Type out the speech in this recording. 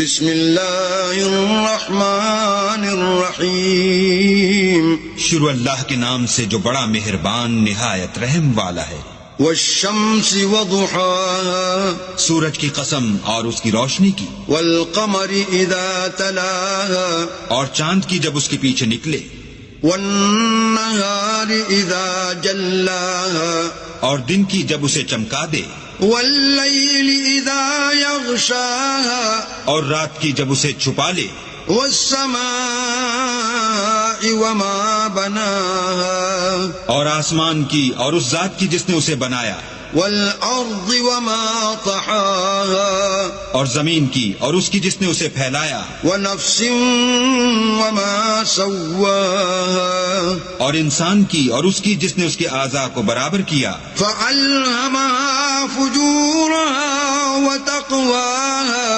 بسم اللہ الرحمن الرحیم شروع اللہ کے نام سے جو بڑا مہربان نہایت رحم والا ہے۔ والشمس وضحاها سورج کی قسم اور اس کی روشنی کی، والقمر اذا تلاها اور چاند کی جب اس کے پیچھے نکلے، والنہار اذا جلاها اور دن کی جب اسے چمکا دے، واللیل اذا یغشاها اور رات کی جب اسے چھپا لے، والسماء وما بناها اور آسمان کی اور اس ذات کی جس نے اسے بنایا، والارض وما طحاها اور زمین کی اور اس کی جس نے اسے پھیلایا، ونفس وما سواها اور انسان کی اور اس کی جس نے اس کے اعضاء کو برابر کیا، فألهمها فجورها وتقواها